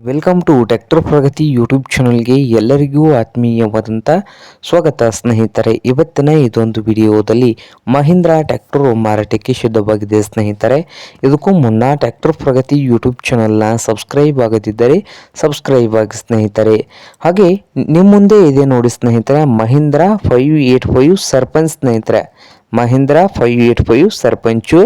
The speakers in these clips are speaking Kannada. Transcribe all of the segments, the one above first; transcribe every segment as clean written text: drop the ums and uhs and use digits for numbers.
Welcome to tractor Pragati YouTube ಚಾನಲ್ಗೆ ಎಲ್ಲರಿಗೂ ಆತ್ಮೀಯವಾದಂಥ ಸ್ವಾಗತ ಸ್ನೇಹಿತರೆ. ಇವತ್ತಿನ ಇದೊಂದು ವಿಡಿಯೋದಲ್ಲಿ ಮಹೀಂದ್ರಾ ಟ್ರ್ಯಾಕ್ಟರ್ ಮಾರಾಟಕ್ಕೆ ಸಿದ್ಧವಾಗಿದೆ ಸ್ನೇಹಿತರೆ. ಇದಕ್ಕೂ ಮುನ್ನ ಟ್ರ್ಯಾಕ್ಟರ್ ಪ್ರಗತಿ ಯೂಟ್ಯೂಬ್ ಚಾನಲ್ನ ಸಬ್ಸ್ಕ್ರೈಬ್ ಆಗದಿದ್ದರೆ ಸಬ್ಸ್ಕ್ರೈಬ್ ಆಗಿ ಸ್ನೇಹಿತರೆ. ಹಾಗೆ ನಿಮ್ಮ ಮುಂದೆ ಇದೆ ನೋಡಿ ಸ್ನೇಹಿತರೆ, ಮಹೀಂದ್ರಾ 585 ಸರ್ಪಂಚ್ ಸ್ನೇಹಿತರೆ. ಮಹೀಂದ್ರಾ 585 ಸರ್ಪಂಚು.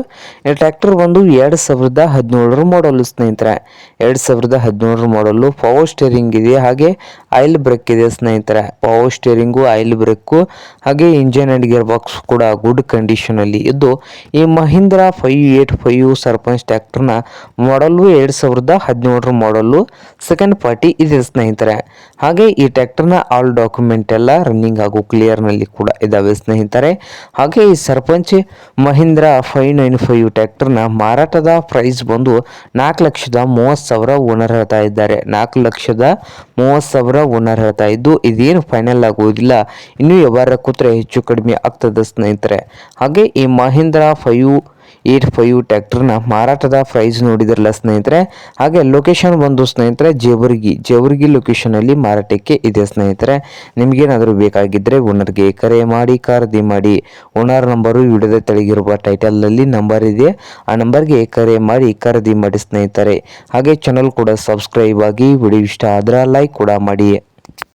ಈ ಟ್ರ್ಯಾಕ್ಟರ್ ಬಂದು 2017 ಮಾಡಲು ಸ್ನೇಹಿತರೆ. 2017 ಮಾಡಲು ಪವರ್ ಸ್ಟೇರಿಂಗ್ ಇದೆ, ಹಾಗೆ ಆಯಿಲ್ ಬ್ರೇಕ್ ಇದೆ ಸ್ನೇಹಿತರೆ. ಪವರ್ ಸ್ಟೇರಿಂಗು, ಆಯಿಲ್ ಬ್ರೇಕು, ಹಾಗೆ ಇಂಜಿನ್ ಅಂಡ್ ಗೇರ್ ಬಾಕ್ಸ್ ಕೂಡ ಗುಡ್ ಕಂಡೀಷನಲ್ಲಿ ಇದ್ದು, ಈ ಮಹೀಂದ್ರಾ 585 ಸರ್ಪಂಚ್ ಟ್ರ್ಯಾಕ್ಟರ್ನ ಮಾಡಲು 2017 ಮಾಡಲು ಸೆಕೆಂಡ್ ಪಾರ್ಟಿ ಇದೆ ಸ್ನೇಹಿತರೆ. ಹಾಗೆ ಈ ಟ್ರ್ಯಾಕ್ಟರ್ನ ಆಲ್ ಡಾಕ್ಯುಮೆಂಟ್ ಎಲ್ಲ ರನ್ನಿಂಗ್ ಹಾಗೂ ಕ್ಲಿಯರ್ನಲ್ಲಿ ಕೂಡ ಇದ್ದಾವೆ ಸ್ನೇಹಿತರೆ. ಹಾಗೆ ಈ ಸರ್ಪಂಚ್ ಮಹೀಂದ್ರಾ 595 ಟ್ರ್ಯಾಕ್ಟರ್ನ ಮಾರಾಟದ ಪ್ರೈಸ್ ಬಂದು 4,30,000 ಓನರ್ ಹೇಳ್ತಾ ಇದ್ದಾರೆ. 4,30,000 ಓನರ್ ಹೇಳ್ತಾ ಇದ್ದು, ಇದೇನು ಫೈನಲ್ ಆಗುವುದಿಲ್ಲ, ಇನ್ನೂ ವ್ಯವಹಾರ ಕೂತ್ರೆ ಹೆಚ್ಚು ಕಡಿಮೆ ಆಗ್ತದೆ ಸ್ನೇಹಿತರೆ. ಹಾಗೆ ಈ ಮಹೀಂದ್ರಾ 585 ಟ್ರ್ಯಾಕ್ಟರ್ನ ಮಾರಾಟದ ಪ್ರೈಸ್ ನೋಡಿದ್ರಲ್ಲ ಸ್ನೇಹಿತರೆ. ಹಾಗೆ ಲೊಕೇಶನ್ ಬಂದು ಸ್ನೇಹಿತರೆ ಜೇವರ್ಗಿ ಲೊಕೇಶನಲ್ಲಿ ಮಾರಾಟಕ್ಕೆ ಇದೆ ಸ್ನೇಹಿತರೆ. ನಿಮಗೇನಾದರೂ ಬೇಕಾಗಿದ್ದರೆ ಓನರ್ಗೆ ಕರೆ ಮಾಡಿ ಖರೀದಿ ಮಾಡಿ. ಓನರ್ ನಂಬರು ವಿಡಿಯೋದ ತೆಳಗಿರುವ ಟೈಟಲ್ನಲ್ಲಿ ನಂಬರ್ ಇದೆ, ಆ ನಂಬರ್ಗೆ ಕರೆ ಮಾಡಿ ಖರೀದಿ ಮಾಡಿ ಸ್ನೇಹಿತರೆ. ಹಾಗೆ ಚಾನಲ್ ಕೂಡ ಸಬ್ಸ್ಕ್ರೈಬ್ ಆಗಿ, ವಿಡಿಯೋ ಇಷ್ಟ ಆದ್ರೆ ಲೈಕ್ ಕೂಡ ಮಾಡಿ.